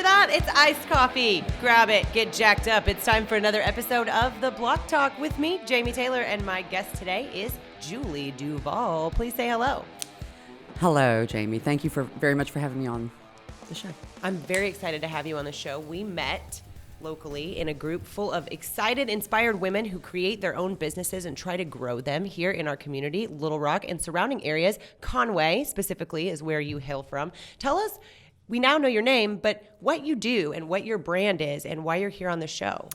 that? It's iced coffee. Grab it, get jacked up. It's time for another episode of The Block Talk with me, Jamie Taylor, and my guest today is Julie Duvall. Please say hello. Hello, Jamie. Thank you very much for having me on the show. I'm very excited to have you on the show. We met locally in a group full of excited, inspired women who create their own businesses and try to grow them here in our community, Little Rock and surrounding areas. Conway, specifically, is where you hail from. Tell us, we now know your name, but what you do and what your brand is and why you're here on the show.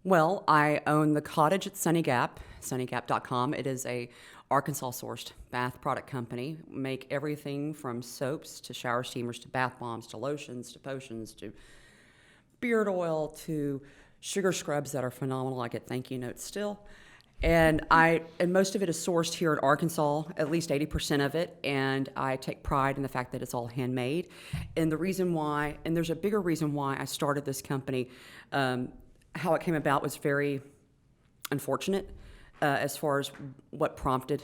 Well, I own the cottage at Sunny Gap, sunnygap.com. It is a Arkansas-sourced bath product company. We make everything from soaps to shower steamers to bath bombs to lotions to potions to beard oil to sugar scrubs that are phenomenal. I get thank you notes still. And most of it is sourced here in Arkansas, at least 80% of it, and I take pride in the fact that it's all handmade. And the reason why, and there's a bigger reason why I started this company, how it came about was very unfortunate as far as what prompted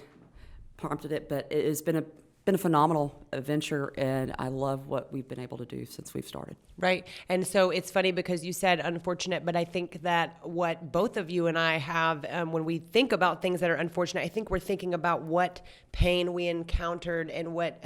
it, but it has been a phenomenal venture, and I love what we've been able to do since we've started. Right. And so it's funny because you said unfortunate, but I think that what both of you and I have, when we think about things that are unfortunate, I think we're thinking about what pain we encountered and what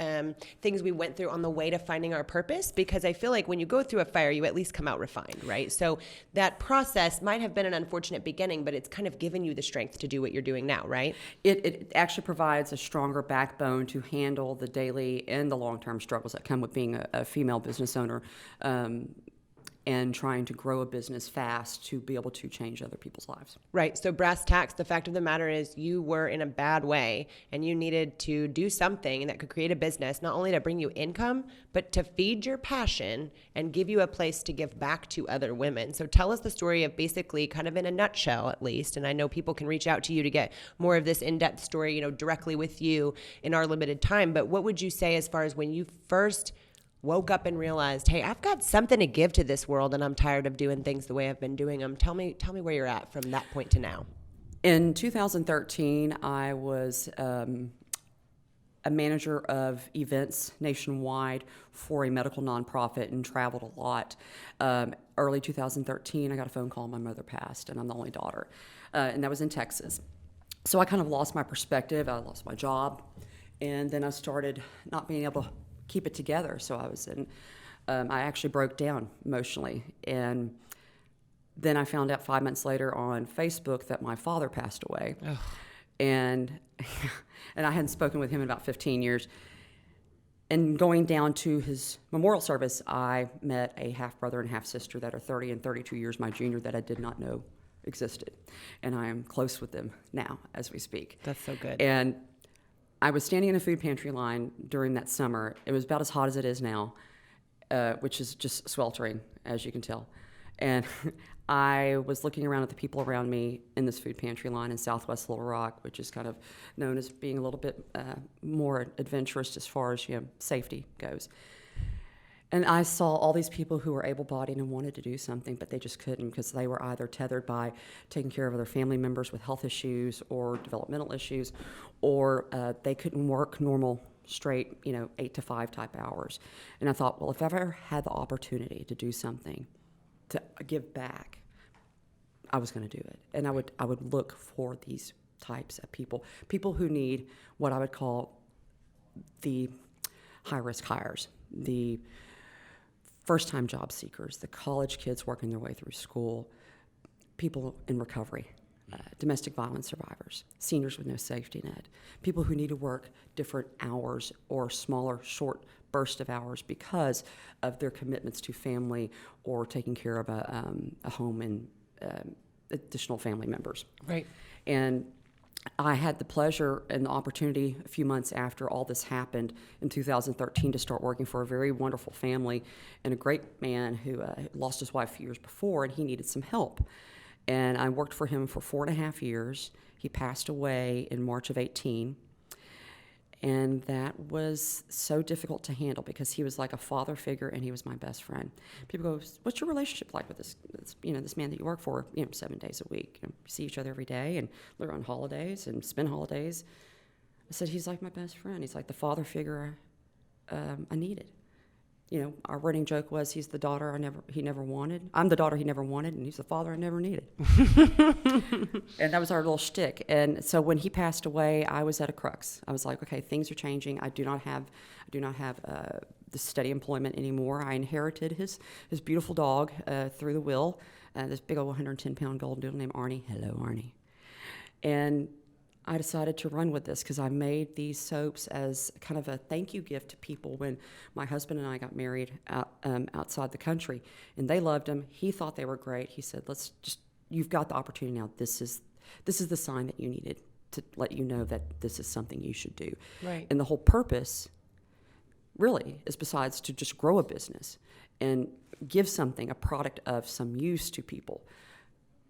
things we went through on the way to finding our purpose, because I feel like when you go through a fire, you at least come out refined, right? So that process might have been an unfortunate beginning, but it's kind of given you the strength to do what you're doing now, right? It actually provides a stronger backbone to handle the daily and the long-term struggles that come with being a female business owner and trying to grow a business fast to be able to change other people's lives. Right. So brass tacks, the fact of the matter is you were in a bad way and you needed to do something that could create a business, not only to bring you income, but to feed your passion and give you a place to give back to other women. So tell us the story of basically, kind of in a nutshell at least, and I know people can reach out to you to get more of this in-depth story, directly with you in our limited time, but what would you say as far as when you first woke up and realized, hey, I've got something to give to this world and I'm tired of doing things the way I've been doing them? Tell me where you're at from that point to now. In 2013, I was a manager of events nationwide for a medical nonprofit and traveled a lot. Early 2013, I got a phone call, my mother passed, and I'm the only daughter, and that was in Texas. So I kind of lost my perspective, I lost my job, and then I started not being able to keep it together. So I actually broke down emotionally. And then I found out 5 months later on Facebook that my father passed away. Ugh. And I hadn't spoken with him in about 15 years. And going down to his memorial service, I met a half-brother and half-sister that are 30 and 32 years my junior that I did not know existed. And I am close with them now as we speak. That's so good. And I was standing in a food pantry line during that summer. It was about as hot as it is now, which is just sweltering, as you can tell. And I was looking around at the people around me in this food pantry line in Southwest Little Rock, which is kind of known as being a little bit more adventurous as far as safety goes. And I saw all these people who were able-bodied and wanted to do something, but they just couldn't because they were either tethered by taking care of other family members with health issues or developmental issues, or they couldn't work normal, straight, 8 to 5 type hours. And I thought, well, if I ever had the opportunity to do something, to give back, I was going to do it. And I would look for these types of people who need what I would call the high-risk hires, the first-time job seekers, the college kids working their way through school, people in recovery, domestic violence survivors, seniors with no safety net, people who need to work different hours or smaller, short bursts of hours because of their commitments to family or taking care of a home and additional family members. Right. And I had the pleasure and the opportunity a few months after all this happened in 2013 to start working for a very wonderful family and a great man who lost his wife a few years before, and he needed some help. And I worked for him for 4.5 years. He passed away in March of 18. And that was so difficult to handle because he was like a father figure and he was my best friend. People go, what's your relationship like with this man that you work for, 7 days a week? See each other every day and they're on holidays and spend holidays. I said, he's like my best friend. He's like the father figure I needed. our running joke was he's the daughter he never wanted. I'm the daughter he never wanted, and he's the father I never needed. And that was our little shtick. And so when he passed away, I was at a crux. I was like, okay, things are changing. I do not have the steady employment anymore. I inherited his beautiful dog through the will, this big old 110-pound golden doodle named Arnie. Hello, Arnie. And I decided to run with this because I made these soaps as kind of a thank you gift to people when my husband and I got married outside the country, and they loved them. He thought they were great. He said, you've got the opportunity now. This is the sign that you needed to let you know that this is something you should do. Right. And the whole purpose really is, besides to just grow a business and give something, a product of some use to people,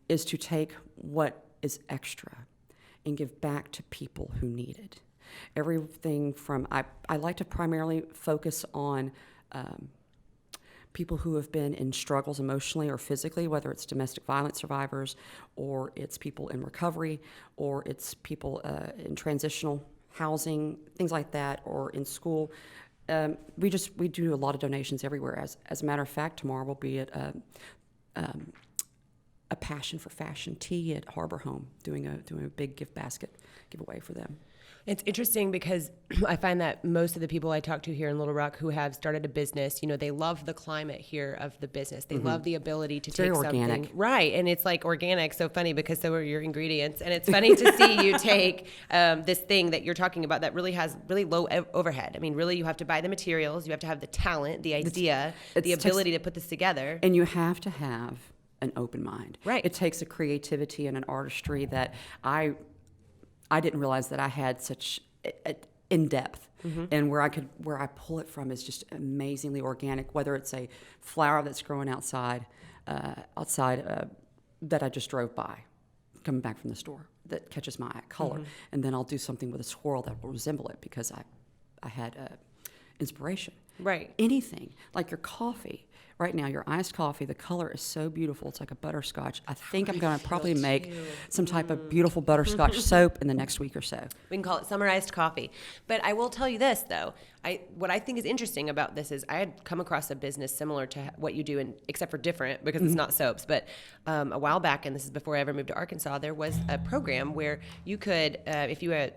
is to take what is extra and give back to people who need it. Everything from, I like to primarily focus on people who have been in struggles emotionally or physically, whether it's domestic violence survivors, or it's people in recovery, or it's people in transitional housing, things like that, or in school. We do a lot of donations everywhere. As a matter of fact, tomorrow will be at a Passion for Fashion tea at Harbor Home, doing a big gift basket giveaway for them. It's interesting because I find that most of the people I talk to here in Little Rock who have started a business, they love the climate here of the business. They love the ability to take something. Organic. Right. And it's like organic. So funny because so are your ingredients. And it's funny to see you take this thing that you're talking about that really has really low overhead. I mean, really, you have to buy the materials. You have to have the talent, the idea, the ability to put this together. And you have to have an open mind. Right. It takes a creativity and an artistry that I didn't realize that I had such in depth. And where I pull it from is just amazingly organic, whether it's a flower that's growing outside that I just drove by coming back from the store that catches my eye, color, and then I'll do something with a swirl that will resemble it because I had inspiration. Right. Anything, like your coffee. Right now, your iced coffee, the color is so beautiful. It's like a butterscotch. I think I'm going to probably make some type of beautiful butterscotch soap in the next week or so. We can call it summer iced coffee. But I will tell you this, though. What I think is interesting about this is I had come across a business similar to what you do, except for different because it's not soaps. But a while back, and this is before I ever moved to Arkansas, there was a program where you could, if you had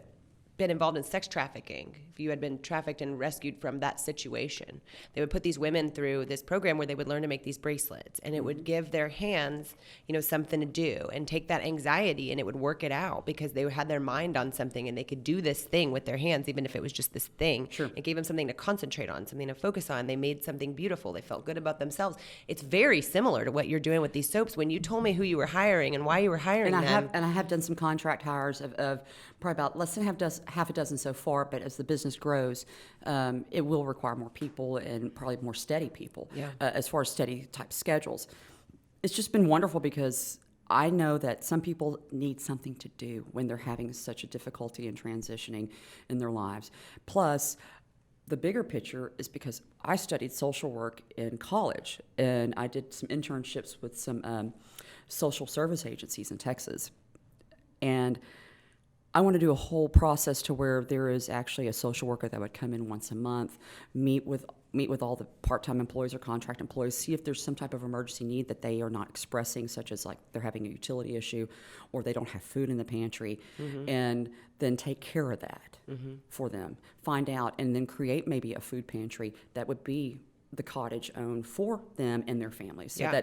been involved in sex trafficking, if you had been trafficked and rescued from that situation, they would put these women through this program where they would learn to make these bracelets, and it would give their hands, something to do and take that anxiety, and it would work it out because they had their mind on something and they could do this thing with their hands, even if it was just this thing. Sure. It gave them something to concentrate on, something to focus on. They made something beautiful. They felt good about themselves. It's very similar to what you're doing with these soaps. When you told me who you were hiring and why you were hiring them. I have done some contract hires of probably about less than half a dozen so far, but as the business grows, it will require more people and probably more steady people as far as steady type schedules. It's just been wonderful because I know that some people need something to do when they're having such a difficulty in transitioning in their lives. Plus, the bigger picture is because I studied social work in college, and I did some internships with some social service agencies in Texas. And I want to do a whole process to where there is actually a social worker that would come in once a month, meet with all the part-time employees or contract employees, see if there's some type of emergency need that they are not expressing, such as like they're having a utility issue or they don't have food in the pantry, and then take care of that for them. Find out and then create maybe a food pantry that would be the cottage owned for them and their families, so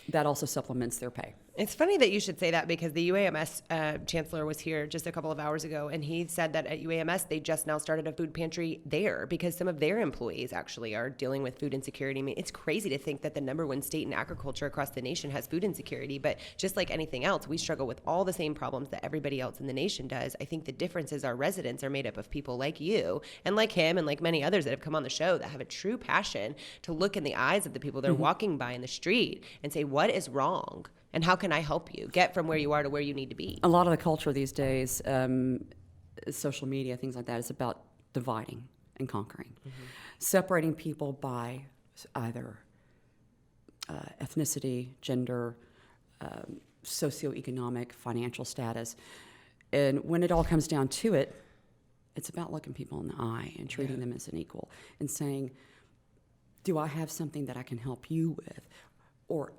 that also supplements their pay. It's funny that you should say that because the UAMS chancellor was here just a couple of hours ago, and he said that at UAMS they just now started a food pantry there because some of their employees actually are dealing with food insecurity. I mean, it's crazy to think that the #1 state in agriculture across the nation has food insecurity, but just like anything else, we struggle with all the same problems that everybody else in the nation does. I think the difference is our residents are made up of people like you and like him and like many others that have come on the show that have a true passion to look in the eyes of the people they're walking by in the street and say, what is wrong? And how can I help you get from where you are to where you need to be? A lot of the culture these days, social media, things like that, is about dividing and conquering, separating people by either ethnicity, gender, socioeconomic, financial status. And when it all comes down to it, it's about looking people in the eye and treating them as an equal and saying, do I have something that I can help you with? Or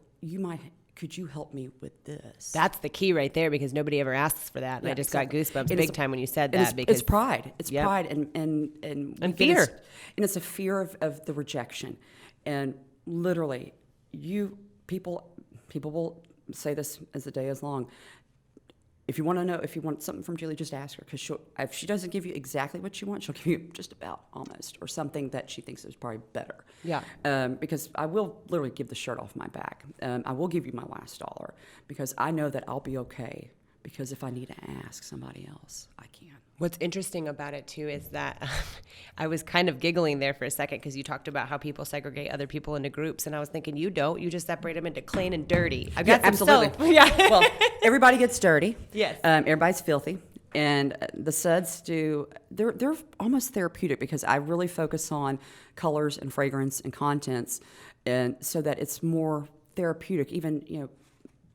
could you help me with this? That's the key right there, because nobody ever asks for that. And I just got goosebumps big time when you said that. It's pride. It's pride and fear. And it's a fear of the rejection. And literally, people will say this as the day is long. If you want something from Julie, just ask her, because if she doesn't give you exactly what you want, she'll give you just about almost, or something that she thinks is probably better. Yeah. Because I will literally give the shirt off my back. I will give you my last dollar, because I know that I'll be okay. Because if I need to ask somebody else, I can. What's interesting about it, too, is that I was kind of giggling there for a second, because you talked about how people segregate other people into groups. And I was thinking, you don't. You just separate them into clean and dirty. I've got some soap. Yeah. Well, everybody gets dirty. Yes. Everybody's filthy. And the suds they're almost therapeutic, because I really focus on colors and fragrance and contents, and so that it's more therapeutic, even,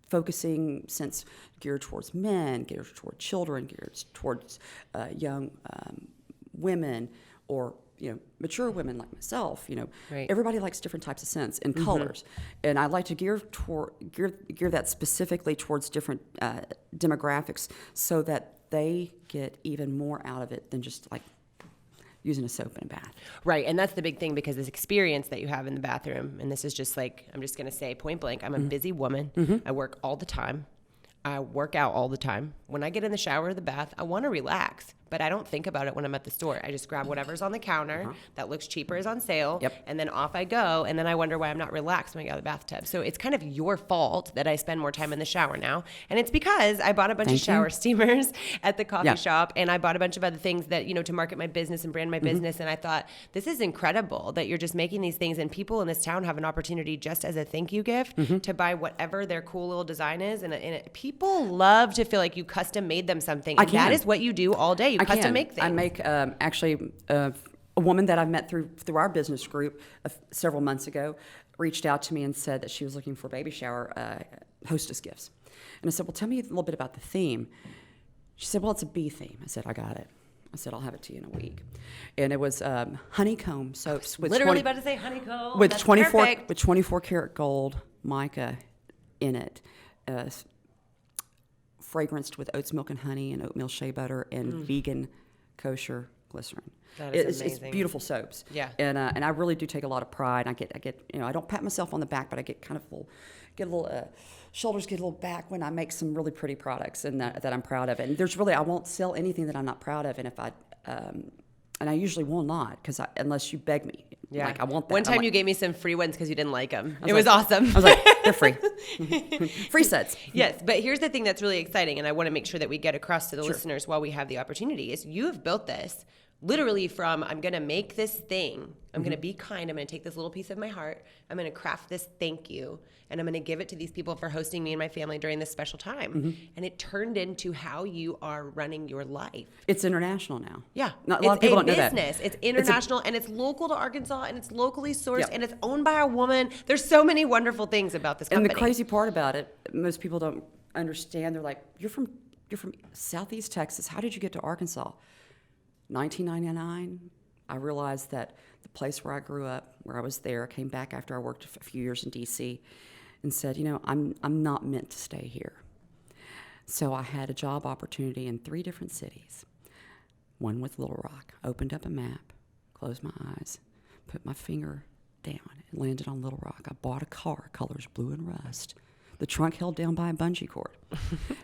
focusing since geared towards men, geared towards children, geared towards young women, or mature women like myself. Right. Everybody likes different types of scents and colors, and I like to gear that specifically towards different demographics, so that they get even more out of it than just like using a soap in a bath. Right, and that's the big thing, because this experience that you have in the bathroom, and this is just like, I'm just going to say point blank, I'm a busy woman. I work all the time. I work out all the time. When I get in the shower or the bath, I want to relax, but I don't think about it when I'm at the store. I just grab whatever's on the counter that looks cheaper, is on sale, and then off I go, and then I wonder why I'm not relaxed when I get out of the bathtub. So it's kind of your fault that I spend more time in the shower now, and it's because I bought a bunch of shower steamers at the coffee shop, and I bought a bunch of other things that, to market my business and brand my business, and I thought, this is incredible that you're just making these things, and people in this town have an opportunity, just as a thank you gift, to buy whatever their cool little design is, and people love to feel like you custom made them something, and that is what you do all day. You custom make things. I make actually a woman that I've met through our business group several months ago reached out to me and said that she was looking for baby shower hostess gifts, and I said, well, tell me a little bit about the theme. She said, well, it's a bee theme. I said, I got it. I said, I'll have it to you in a week. And it was honeycomb soaps with literally about to say honeycomb with That's 24 perfect. with 24 karat gold mica in it. Fragranced with oats milk and honey and oatmeal shea butter and vegan kosher glycerin. That is amazing. It's beautiful soaps. Yeah. And I really do take a lot of pride. I get I don't pat myself on the back, but I get kind of shoulders get a little back when I make some really pretty products and that I'm proud of. And I won't sell anything that I'm not proud of. And if and I usually will not, unless you beg me. Yeah. Like, I want that. One time you gave me some free ones because you didn't like them. It was was awesome. I was like, they're free. Free sets. Yes, but here's the thing that's really exciting, and I want to make sure that we get across to the listeners while we have the opportunity, is you have built this literally from, I'm going to make this thing, I'm going to be kind, I'm going to take this little piece of my heart, I'm going to craft this thank you, and I'm going to give it to these people for hosting me and my family during this special time. And it turned into how you are running your life. It's international now. Yeah. A lot of people don't know that. It's international, and it's local to Arkansas, and it's locally sourced, and it's owned by a woman. There's so many wonderful things about this company. And the crazy part about it, most people don't understand. They're like, you're from Southeast Texas. How did you get to Arkansas? 1999, I realized that the place where I grew up, where I was there, I came back after I worked a few years in D.C. and said, I'm not meant to stay here. So I had a job opportunity in 3 different cities. One with Little Rock. Opened up a map, closed my eyes, put my finger down, and landed on Little Rock. I bought a car, colors blue and rust. The trunk held down by a bungee cord.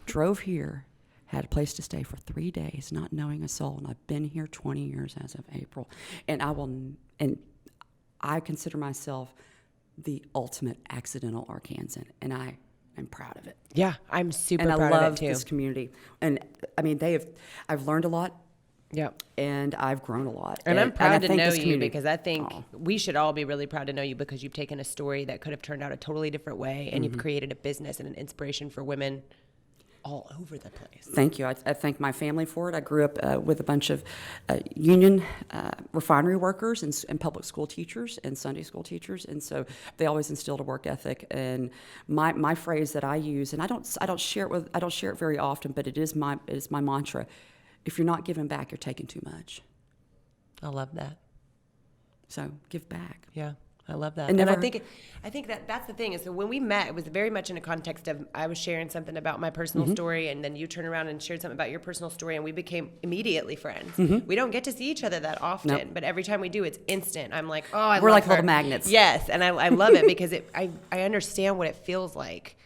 Drove here. Had a place to stay for 3 days, not knowing a soul, and I've been here 20 years as of April. And I consider myself the ultimate accidental Arkansan, and I am proud of it. Yeah, I'm super proud of it too. And I love this community. And I mean, I've learned a lot. Yep. And I've grown a lot. And I'm proud to know you, because I think Oh. we should all be really proud to know you, because you've taken a story that could have turned out a totally different way, and you've created a business and an inspiration for women all over the place. Thank you. I thank my family for it. I grew up with a bunch of union refinery workers and public school teachers and Sunday school teachers, and so they always instilled a work ethic. And my phrase that I use, and I don't share it very often, but it is my mantra: if you're not giving back, you're taking too much. I love that. So give back. Yeah. I love that. And And never- I think that that's the thing is, so when we met, it was very much in a context of I was sharing something about my personal story, and then you turned around and shared something about your personal story, and we became immediately friends. We don't get to see each other that often, but every time we do, it's instant. I'm like, oh, We're love like her. little magnets. Yes, and I love it because I understand what it feels like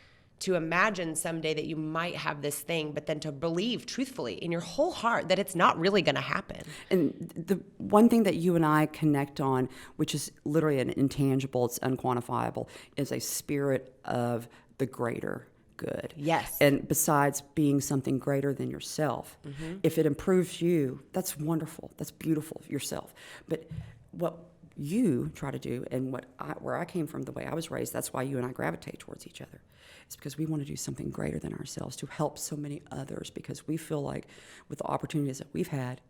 to imagine someday that you might have this thing, but then to believe truthfully in your whole heart that it's not really going to happen. And the one thing that you and I connect on, which is literally an intangible, it's unquantifiable, is a spirit of the greater good. Yes. And besides being something greater than yourself, if it improves you, that's wonderful. That's beautiful, yourself. But what you try to do, and where I came from, the way I was raised, that's why you and I gravitate towards each other. It's because we want to do something greater than ourselves to help so many others, because we feel like with the opportunities that we've had,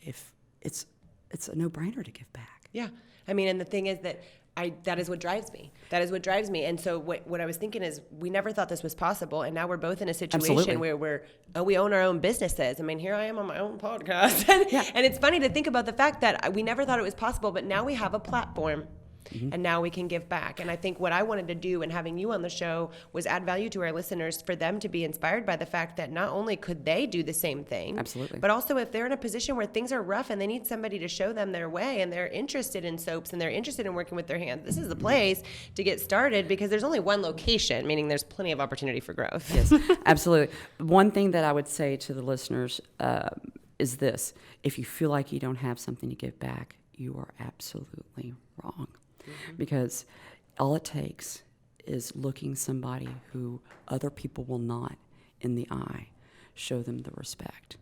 if it's a no-brainer to give back. Yeah. I mean, and the thing is that that is what drives me. That is what drives me. And so what I was thinking is we never thought this was possible. And now we're both in a situation Absolutely. where we own our own businesses. I mean, here I am on my own podcast. And it's funny to think about the fact that we never thought it was possible, but now we have a platform. And now we can give back. And I think what I wanted to do in having you on the show was add value to our listeners, for them to be inspired by the fact that not only could they do the same thing, Absolutely, but also if they're in a position where things are rough and they need somebody to show them their way, and they're interested in soaps and they're interested in working with their hands, this is the place to get started, because there's only one location, meaning there's plenty of opportunity for growth. Yes, absolutely. One thing that I would say to the listeners is this: if you feel like you don't have something to give back, you are absolutely wrong. Because all it takes is looking somebody who other people will not in the eye, show them the respect,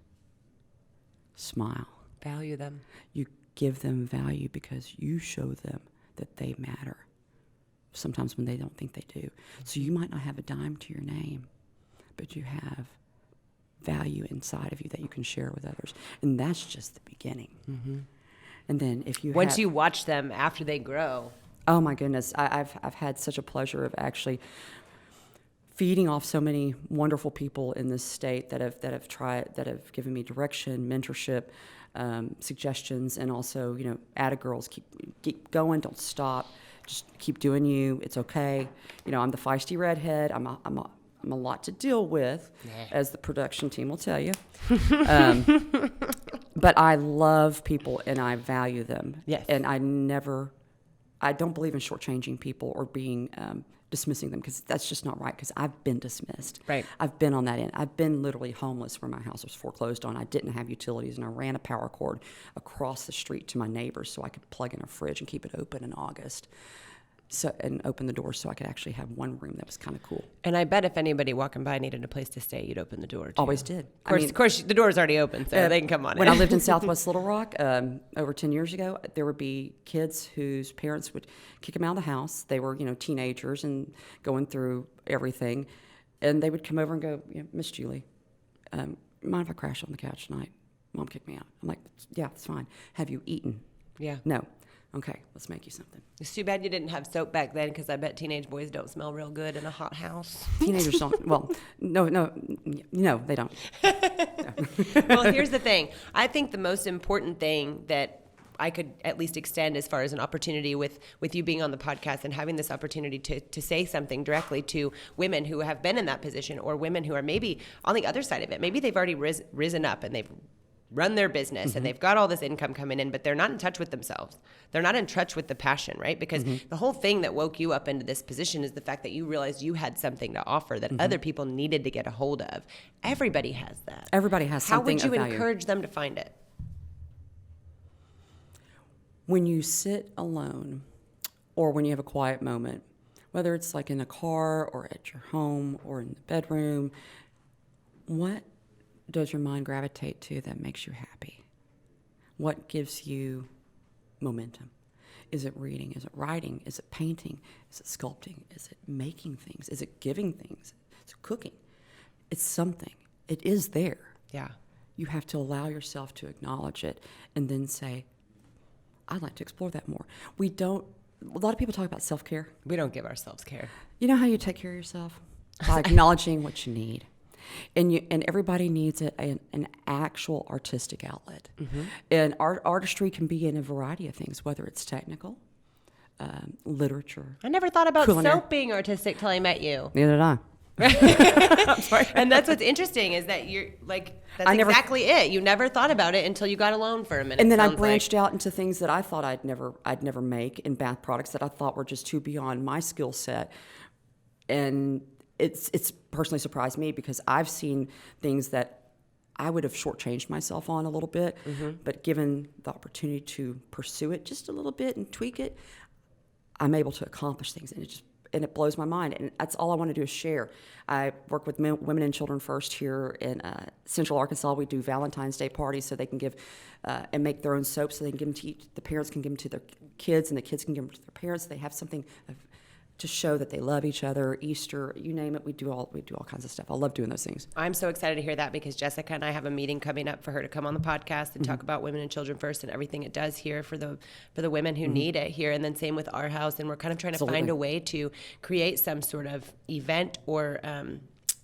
smile. Value them. You give them value because you show them that they matter, sometimes when they don't think they do. So you might not have a dime to your name, but you have value inside of you that you can share with others. And that's just the beginning. And then if you Once you watch them after they grow. Oh my goodness, I've had such a pleasure of actually feeding off so many wonderful people in this state that have given me direction, mentorship, suggestions, and also, atta girls, keep going, don't stop, just keep doing you. It's okay. I'm the feisty redhead. I'm a lot to deal with, as the production team will tell you. But I love people and I value them. Yes. And I don't believe in shortchanging people or being dismissing them, because that's just not right, because I've been dismissed. Right. I've been on that end. I've been literally homeless where my house was foreclosed on. I didn't have utilities, and I ran a power cord across the street to my neighbors so I could plug in a fridge and keep it open in August. And open the door so I could actually have one room that was kind of cool. And I bet if anybody walking by needed a place to stay, you'd open the door too. Always did. Of course, the door's already open, so they can come on When in. I lived in Southwest Little Rock over 10 years ago, there would be kids whose parents would kick them out of the house. They were, teenagers and going through everything. And they would come over and go, Miss Julie, mind if I crash on the couch tonight? Mom kicked me out. I'm like, yeah, it's fine. Have you eaten? Yeah. No. Okay, let's make you something. It's too bad you didn't have soap back then, because I bet teenage boys don't smell real good in a hot house. Teenagers don't. Well, no, they don't. Well, here's the thing. I think the most important thing that I could at least extend as far as an opportunity with you being on the podcast and having this opportunity to say something directly to women who have been in that position, or women who are maybe on the other side of it. Maybe they've already risen up and they've run their business and they've got all this income coming in, but they're not in touch with themselves. They're not in touch with the passion, right? Because the whole thing that woke you up into this position is the fact that you realized you had something to offer that other people needed to get a hold of. Everybody has that. Everybody has something How would you of value. encourage them to find it? When you sit alone, or when you have a quiet moment, whether it's like in a car or at your home or in the bedroom, what does your mind gravitate to that makes you happy? What gives you momentum? Is it reading? Is it writing? Is it painting? Is it sculpting? Is it making things? Is it giving things? Is it cooking? It's something. It is there. Yeah. You have to allow yourself to acknowledge it and then say, I'd like to explore that more. A lot of people talk about self-care. We don't give ourselves care. You know how you take care of yourself? By acknowledging what you need. And everybody needs an actual artistic outlet. And artistry can be in a variety of things, whether it's technical, literature. I never thought about Culinary. soap being artistic till I met you. Neither did I. I'm sorry. And that's what's interesting is that you're like, that's exactly it. You never thought about it until you got alone for a minute. And then I branched out into things that I thought I'd never make in bath products that I thought were just too beyond my skill set. And it's personally surprised me because I've seen things that I would have shortchanged myself on a little bit, but given the opportunity to pursue it just a little bit and tweak it, I'm able to accomplish things, and it blows my mind. And that's all I want to do is share. I work with Women and Children First here in Central Arkansas. We do Valentine's Day parties so they can give and make their own soaps so they can give them to the parents can give them to their kids, and the kids can give them to their parents. They have something to show that they love each other. Easter, you name it, we do all kinds of stuff. I love doing those things. I'm so excited to hear that because Jessica and I have a meeting coming up for her to come on the podcast and talk about Women and Children First and everything it does here for the women who need it here. And then same with our house. And we're kind of trying to find a way to create some sort of event or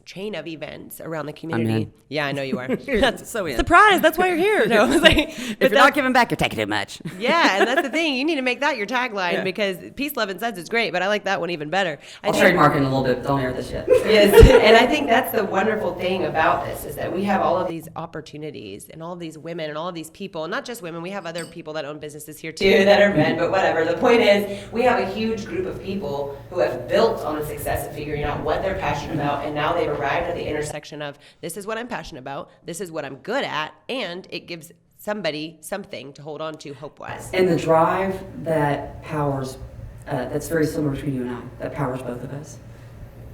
chain of events around the community. I'm in. Yeah, I know you are. That's so in. Surprise! That's why you're here. No, it's like, If you're not giving back, you're taking too much. Yeah, and that's the thing. You need to make that your tagline because peace, love, and sense is great, but I like that one even better. I'll trademark it in a little bit. Don't air this yet. Yes, and I think that's the wonderful thing about this is that we have all of these opportunities and all of these women and all of these people, and not just women. We have other people that own businesses here too that are men, but whatever. The point is we have a huge group of people who have built on the success of figuring out what they're passionate about, and now they've arrived at the intersection of this is what I'm passionate about, this is what I'm good at, and it gives somebody something to hold on to hope-wise. And the drive that powers, that's very similar between you and I, that powers both of us,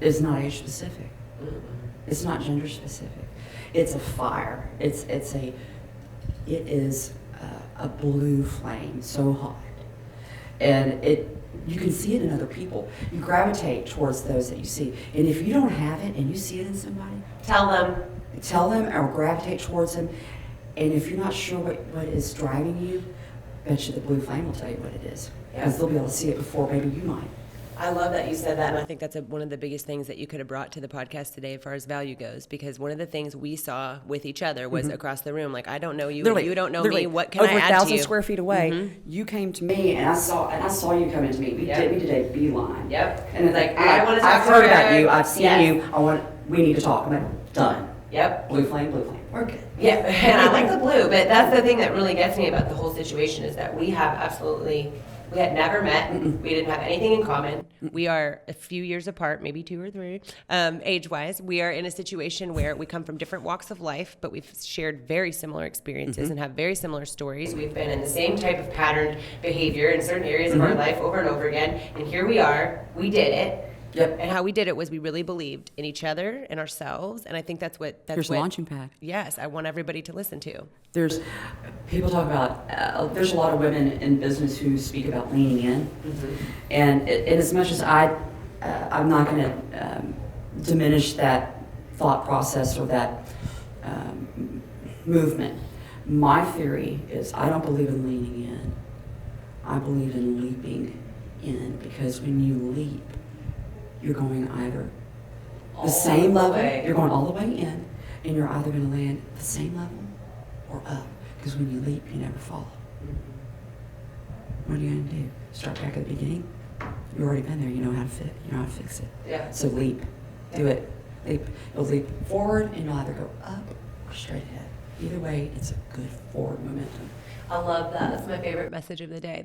is not age specific. It's not gender specific. It's a fire. It is a blue flame, so hot, and you can see it in other people. You gravitate towards those that you see, and if you don't have it and you see it in somebody, tell them or gravitate towards them. And if you're not sure what is driving you, bet you the blue flame will tell you what it is, because they'll be able to see it before maybe you might. I love that you said that, and I think that's one of the biggest things that you could have brought to the podcast today as far as value goes, because one of the things we saw with each other was across the room, like, I don't know you, you don't know me, what can I add to you? Over 1,000 square feet away, you came to me, and I saw you coming to me. We did a beeline. Yep. And it's like, I want to talk I've to heard her. about you, I've seen you, we need to talk. I'm like, done. Yep. Blue flame, we're good. Yeah, and I like the blue, but that's the thing that really gets me about the whole situation is that we had never met. We didn't have anything in common. We are a few years apart, maybe 2 or 3, age-wise. We are in a situation where we come from different walks of life, but we've shared very similar experiences and have very similar stories. We've been in the same type of patterned behavior in certain areas of our life over and over again, and here we are. We did it. Yep. And how we did it was we really believed in each other and ourselves, and I think that's what Here's a launching pad. Yes, I want everybody to listen to. There's people talk about there's a lot of women in business who speak about leaning in, and as much as I'm not going to diminish that thought process or that movement. My theory is I don't believe in leaning in. I believe in leaping in, because when you leap, you're going either the same level, you're going all the way in, and you're either going to land the same level or up, because when you leap, you never fall. What are you going to do? Start back at the beginning? You've already been there, you know how to fix it. Yeah. So leap, do it. Leap. You'll leap forward, and you'll either go up or straight ahead. Either way, it's a good forward momentum. I love that. That's my favorite message of the day.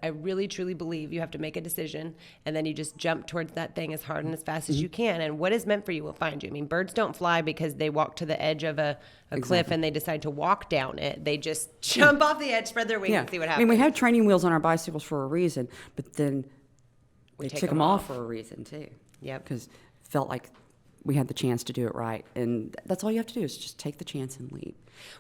I really truly believe you have to make a decision and then you just jump towards that thing as hard and as fast as you can. And what is meant for you will find you. I mean, birds don't fly because they walk to the edge of a cliff and they decide to walk down it. They just jump off the edge, spread their wings, and see what happens. I mean, we have training wheels on our bicycles for a reason, but then we took them off for a reason too. Yep. Because it felt like we had the chance to do it right. And that's all you have to do is just take the chance and leap.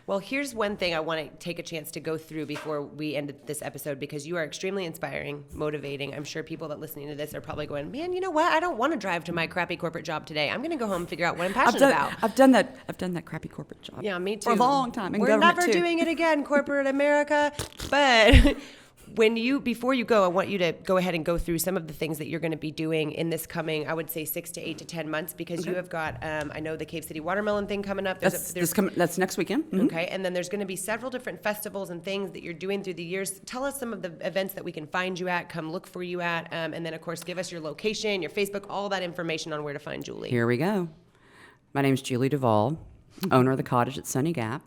Well, here's one thing I want to take a chance to go through before we end this episode, because you are extremely inspiring, motivating. I'm sure people that listening to this are probably going, man, you know what? I don't want to drive to my crappy corporate job today. I'm going to go home and figure out what I'm passionate about. I've done that crappy corporate job. Yeah, me too. For a long time. We're never doing it again, corporate America. But Before you go, I want you to go ahead and go through some of the things that you're going to be doing in this coming, I would say 6 to 8 to 10 months, because you have got, I know the Cave City Watermelon thing coming up. That's next weekend. Mm-hmm. Okay, and then there's going to be several different festivals and things that you're doing through the years. Tell us some of the events that we can find you at, come look for you at, and then, of course, give us your location, your Facebook, all that information on where to find Julie. Here we go. My name is Julie Duvall, owner of the cottage at Sunny Gap.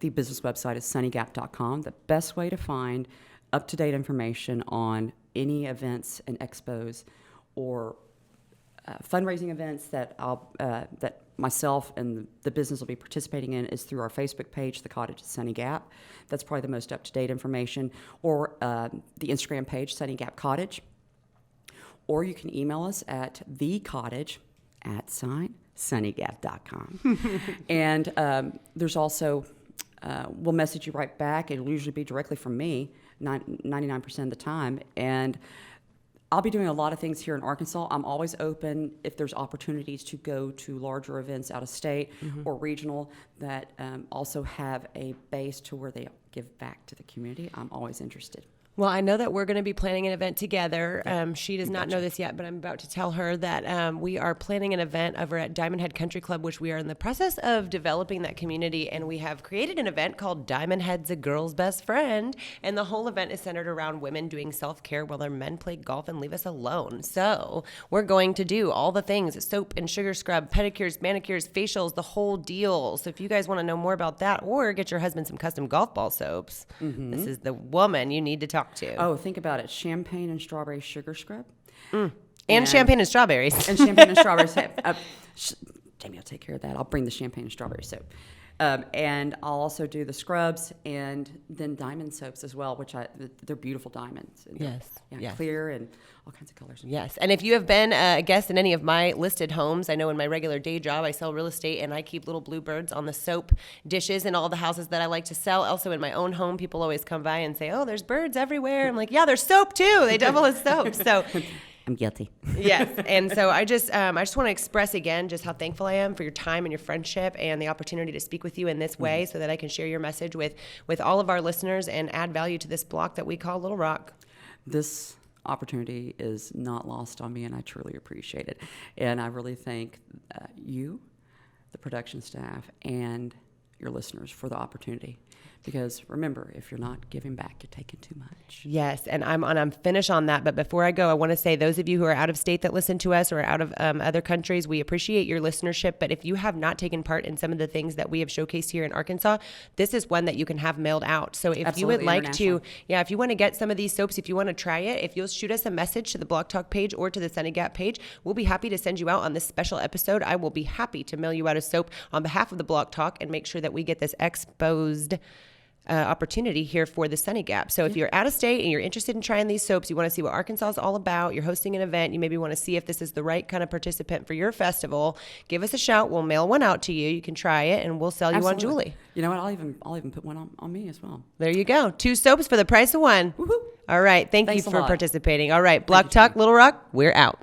The business website is sunnygap.com. The best way to find up-to-date information on any events and expos or fundraising events that that myself and the business will be participating in is through our Facebook page, The Cottage at Sunny Gap. That's probably the most up-to-date information. Or the Instagram page, Sunny Gap Cottage. Or you can email us at thecottage@sunnygap.com. And there's also, we'll message you right back. It'll usually be directly from me, 99% of the time. And I'll be doing a lot of things here in Arkansas. I'm always open if there's opportunities to go to larger events out of state or regional that also have a base to where they give back to the community. I'm always interested. Well, I know that we're going to be planning an event together. She does not know this yet, but I'm about to tell her that we are planning an event over at Diamond Head Country Club, which we are in the process of developing that community. And we have created an event called Diamond Head's a Girl's Best Friend. And the whole event is centered around women doing self-care while their men play golf and leave us alone. So we're going to do all the things, soap and sugar scrub, pedicures, manicures, facials, the whole deal. So if you guys want to know more about that or get your husband some custom golf ball soaps, this is the woman you need to talk to. Oh, think about it. Champagne and strawberry sugar scrub. And champagne and strawberries. And champagne and strawberries. Jamie will take care of that. I'll bring the champagne and strawberry soap. And I'll also do the scrubs and then diamond soaps as well, which they're beautiful diamonds. And Yes. Clear and all kinds of colors. Yes. And if you have been a guest in any of my listed homes, I know in my regular day job, I sell real estate and I keep little bluebirds on the soap dishes in all the houses that I like to sell. Also in my own home, people always come by and say, oh, there's birds everywhere. I'm like, yeah, there's soap too. They double as soap. So I'm guilty. Yes. And so I just want to express again just how thankful I am for your time and your friendship and the opportunity to speak with you in this way so that I can share your message with all of our listeners and add value to this block that we call Little Rock. This opportunity is not lost on me, and I truly appreciate it. And I really thank you, the production staff, and your listeners for the opportunity. Because remember, if you're not giving back, you're taking too much. Yes, and I'm finished on that. But before I go, I want to say those of you who are out of state that listen to us or out of other countries, we appreciate your listenership. But if you have not taken part in some of the things that we have showcased here in Arkansas, this is one that you can have mailed out. So if you would like to, if you want to get some of these soaps, if you want to try it, if you'll shoot us a message to the Blog Talk page or to the Sunny Gap page, we'll be happy to send you out on this special episode. I will be happy to mail you out a soap on behalf of the Blog Talk and make sure that we get this exposed opportunity here for the Sunny Gap. So if you're out of state and you're interested in trying these soaps, you want to see what Arkansas is all about, you're hosting an event, you maybe want to see if this is the right kind of participant for your festival, give us a shout. We'll mail one out to you. You can try it and we'll sell you on Julie. You know what? I'll even put one on me as well. There you go. 2 soaps for the price of 1. Woohoo. All right. Thanks you for participating. All right. Blog Talk, Little Rock, we're out.